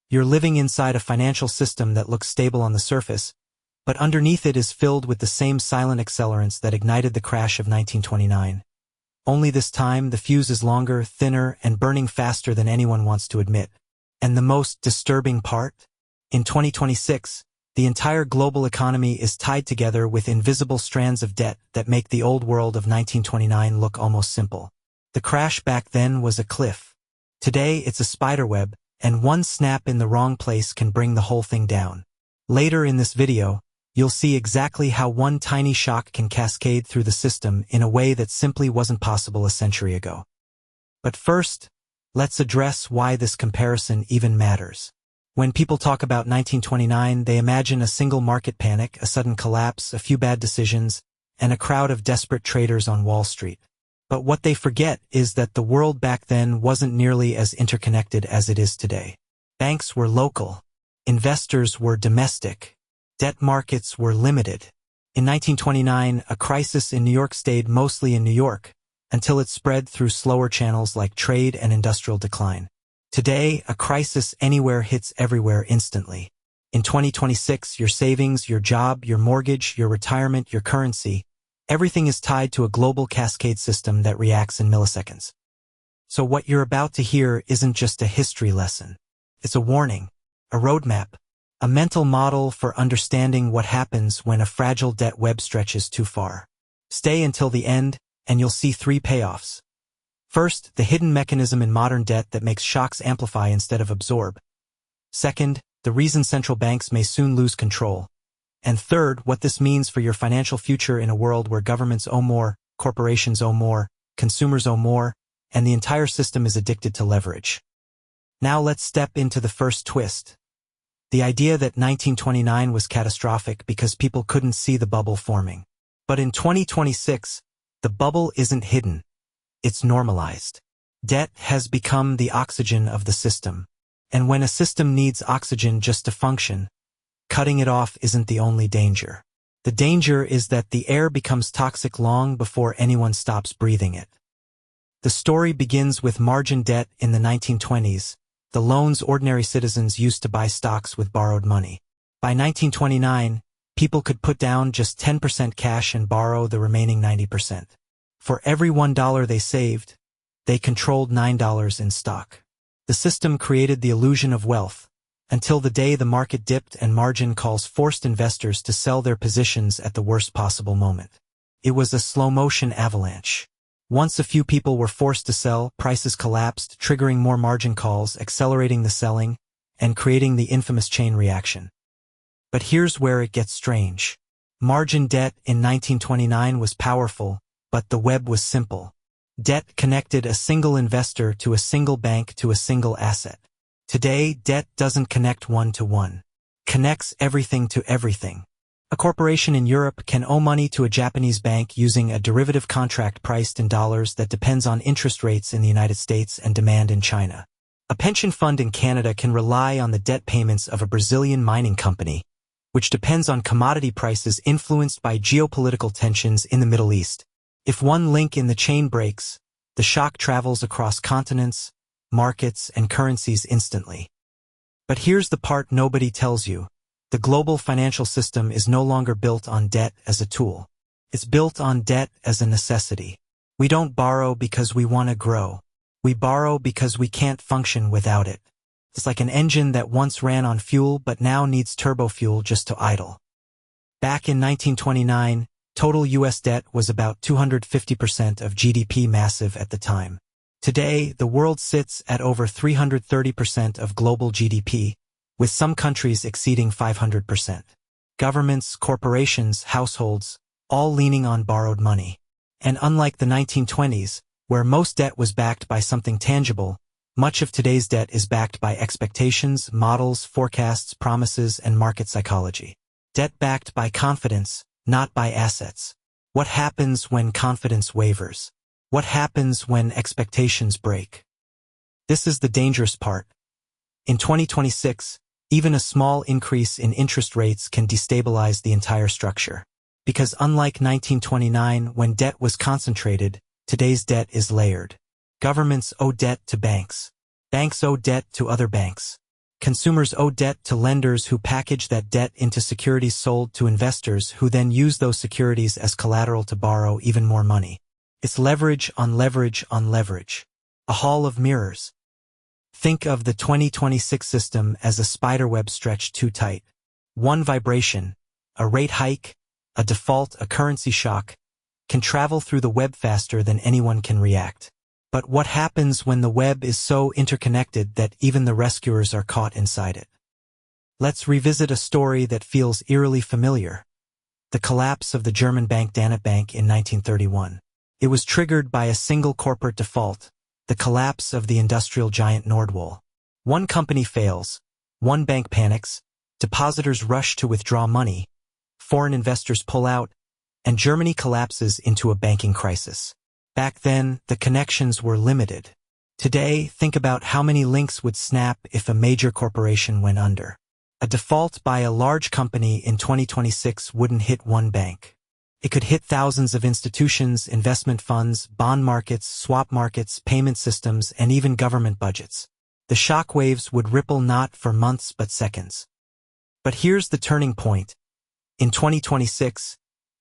You're living inside a financial system that looks stable on the surface, but underneath it is filled with the same silent accelerants that ignited the crash of 1929. Only this time, the fuse is longer, thinner, and burning faster than anyone wants to admit. And the most disturbing part? In 2026, the entire global economy is tied together with invisible strands of debt that make the old world of 1929 look almost simple. The crash back then was a cliff. Today, it's a spiderweb, and one snap in the wrong place can bring the whole thing down. Later in this video, you'll see exactly how one tiny shock can cascade through the system in a way that simply wasn't possible a century ago. But first, let's address why this comparison even matters. When people talk about 1929, they imagine a single market panic, a sudden collapse, a few bad decisions, and a crowd of desperate traders on Wall Street. But what they forget is that the world back then wasn't nearly as interconnected as it is today. Banks were local. Investors were domestic. Debt markets were limited. In 1929, a crisis in New York stayed mostly in New York, until it spread through slower channels like trade and industrial decline. Today, a crisis anywhere hits everywhere instantly. In 2026, your savings, your job, your mortgage, your retirement, your currency, everything is tied to a global cascade system that reacts in milliseconds. So what you're about to hear isn't just a history lesson. It's a warning, a roadmap, a mental model for understanding what happens when a fragile debt web stretches too far. Stay until the end, and you'll see 3 payoffs. First, the hidden mechanism in modern debt that makes shocks amplify instead of absorb. Second, the reason central banks may soon lose control. And third, what this means for your financial future in a world where governments owe more, corporations owe more, consumers owe more, and the entire system is addicted to leverage. Now let's step into the first twist. The idea that 1929 was catastrophic because people couldn't see the bubble forming. But in 2026, the bubble isn't hidden. It's normalized. Debt has become the oxygen of the system. And when a system needs oxygen just to function, cutting it off isn't the only danger. The danger is that the air becomes toxic long before anyone stops breathing it. The story begins with margin debt in the 1920s, the loans ordinary citizens used to buy stocks with borrowed money. By 1929, people could put down just 10% cash and borrow the remaining 90%. For every $1 they saved, they controlled $9 in stock. The system created the illusion of wealth, until the day the market dipped and margin calls forced investors to sell their positions at the worst possible moment. It was a slow-motion avalanche. Once a few people were forced to sell, prices collapsed, triggering more margin calls, accelerating the selling, and creating the infamous chain reaction. But here's where it gets strange. Margin debt in 1929 was powerful, but the web was simple. Debt connected a single investor to a single bank to a single asset. Today, debt doesn't connect one-to-one. Connects everything to everything. A corporation in Europe can owe money to a Japanese bank using a derivative contract priced in dollars that depends on interest rates in the United States and demand in China. A pension fund in Canada can rely on the debt payments of a Brazilian mining company, which depends on commodity prices influenced by geopolitical tensions in the Middle East. If one link in the chain breaks, the shock travels across continents, markets, and currencies instantly. But here's the part nobody tells you. The global financial system is no longer built on debt as a tool. It's built on debt as a necessity. We don't borrow because we want to grow. We borrow because we can't function without it. It's like an engine that once ran on fuel but now needs turbo fuel just to idle. Back in 1929, total U.S. debt was about 250% of GDP, massive at the time. Today, the world sits at over 330% of global GDP, with some countries exceeding 500%. Governments, corporations, households, all leaning on borrowed money. And unlike the 1920s, where most debt was backed by something tangible, much of today's debt is backed by expectations, models, forecasts, promises, and market psychology. Debt backed by confidence, not by assets. What happens when confidence wavers? What happens when expectations break? This is the dangerous part. In 2026, even a small increase in interest rates can destabilize the entire structure. Because unlike 1929, when debt was concentrated, today's debt is layered. Governments owe debt to banks. Banks owe debt to other banks. Consumers owe debt to lenders who package that debt into securities sold to investors who then use those securities as collateral to borrow even more money. It's leverage on leverage on leverage. A hall of mirrors. Think of the 2026 system as a spiderweb stretched too tight. One vibration, a rate hike, a default, a currency shock, can travel through the web faster than anyone can react. But what happens when the web is so interconnected that even the rescuers are caught inside it? Let's revisit a story that feels eerily familiar. The collapse of the German bank Danube Bank in 1931. It was triggered by a single corporate default, the collapse of the industrial giant Nordwohl. One company fails, one bank panics, depositors rush to withdraw money, foreign investors pull out, and Germany collapses into a banking crisis. Back then, the connections were limited. Today, think about how many links would snap if a major corporation went under. A default by a large company in 2026 wouldn't hit one bank. It could hit thousands of institutions, investment funds, bond markets, swap markets, payment systems, and even government budgets. The shock waves would ripple not for months but seconds. But here's the turning point. In 2026,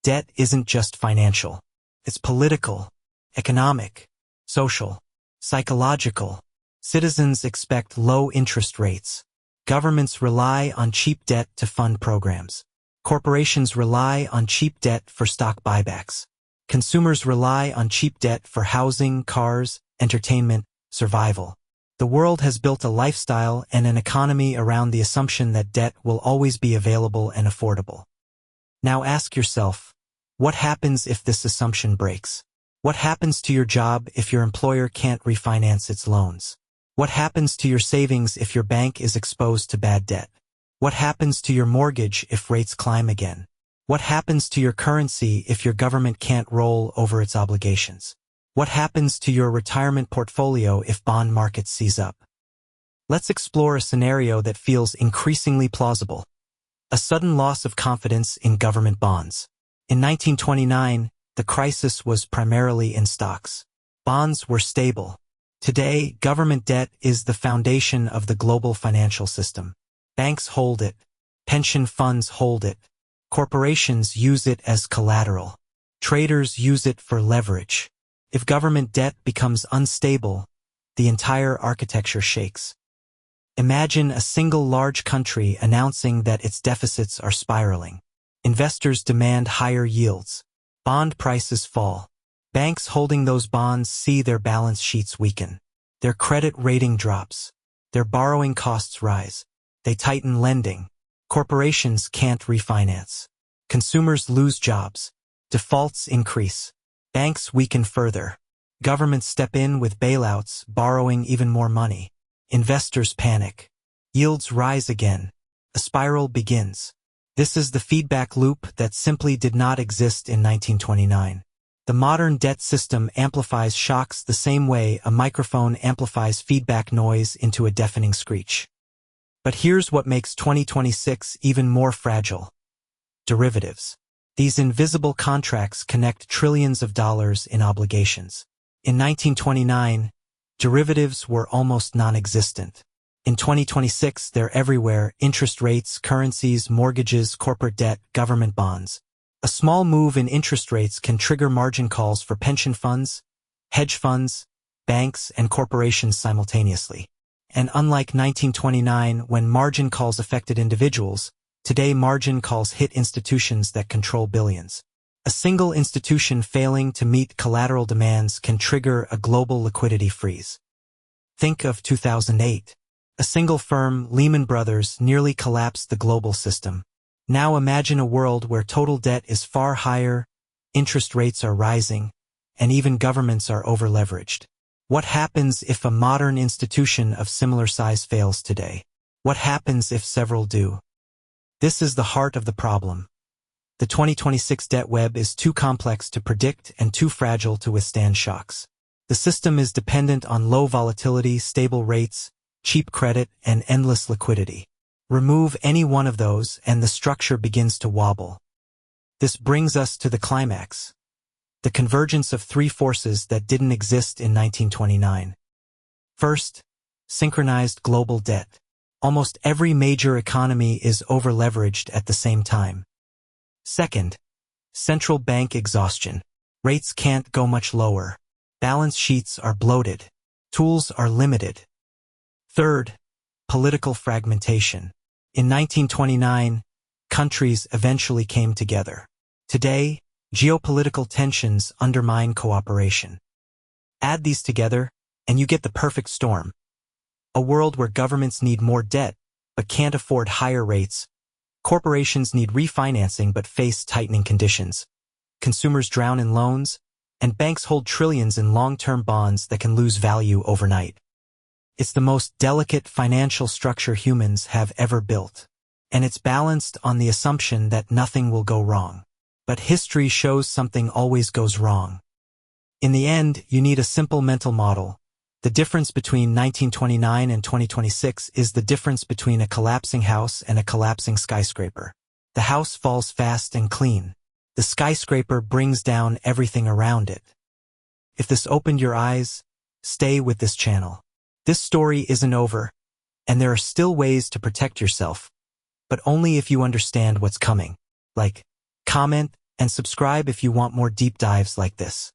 debt isn't just financial. It's political, economic, social, psychological. Citizens expect low interest rates. Governments rely on cheap debt to fund programs. Corporations rely on cheap debt for stock buybacks. Consumers rely on cheap debt for housing, cars, entertainment, survival. The world has built a lifestyle and an economy around the assumption that debt will always be available and affordable. Now ask yourself, what happens if this assumption breaks? What happens to your job if your employer can't refinance its loans? What happens to your savings if your bank is exposed to bad debt? What happens to your mortgage if rates climb again? What happens to your currency if your government can't roll over its obligations? What happens to your retirement portfolio if bond markets seize up? Let's explore a scenario that feels increasingly plausible. A sudden loss of confidence in government bonds. In 1929, the crisis was primarily in stocks. Bonds were stable. Today, government debt is the foundation of the global financial system. Banks hold it. Pension funds hold it. Corporations use it as collateral. Traders use it for leverage. If government debt becomes unstable, the entire architecture shakes. Imagine a single large country announcing that its deficits are spiraling. Investors demand higher yields. Bond prices fall. Banks holding those bonds see their balance sheets weaken. Their credit rating drops. Their borrowing costs rise. They tighten lending. Corporations can't refinance. Consumers lose jobs. Defaults increase. Banks weaken further. Governments step in with bailouts, borrowing even more money. Investors panic. Yields rise again. A spiral begins. This is the feedback loop that simply did not exist in 1929. The modern debt system amplifies shocks the same way a microphone amplifies feedback noise into a deafening screech. But here's what makes 2026 even more fragile. Derivatives. These invisible contracts connect trillions of dollars in obligations. In 1929, derivatives were almost non-existent. In 2026, they're everywhere: interest rates, currencies, mortgages, corporate debt, government bonds. A small move in interest rates can trigger margin calls for pension funds, hedge funds, banks, and corporations simultaneously. And unlike 1929, when margin calls affected individuals, today margin calls hit institutions that control billions. A single institution failing to meet collateral demands can trigger a global liquidity freeze. Think of 2008. A single firm, Lehman Brothers, nearly collapsed the global system. Now imagine a world where total debt is far higher, interest rates are rising, and even governments are over-leveraged. What happens if a modern institution of similar size fails today? What happens if several do? This is the heart of the problem. The 2026 debt web is too complex to predict and too fragile to withstand shocks. The system is dependent on low volatility, stable rates, cheap credit, and endless liquidity. Remove any one of those and the structure begins to wobble. This brings us to the climax. The convergence of three forces that didn't exist in 1929. First, synchronized global debt. Almost every major economy is over-leveraged at the same time. Second, central bank exhaustion. Rates can't go much lower. Balance sheets are bloated. Tools are limited. Third, political fragmentation. In 1929, countries eventually came together. Today, geopolitical tensions undermine cooperation. Add these together, and you get the perfect storm. A world where governments need more debt, but can't afford higher rates. Corporations need refinancing but face tightening conditions. Consumers drown in loans, and banks hold trillions in long-term bonds that can lose value overnight. It's the most delicate financial structure humans have ever built, and it's balanced on the assumption that nothing will go wrong. But history shows something always goes wrong. In the end, you need a simple mental model. The difference between 1929 and 2026 is the difference between a collapsing house and a collapsing skyscraper. The house falls fast and clean. The skyscraper brings down everything around it. If this opened your eyes, stay with this channel. This story isn't over, and there are still ways to protect yourself, but only if you understand what's coming. Like, comment, and subscribe if you want more deep dives like this.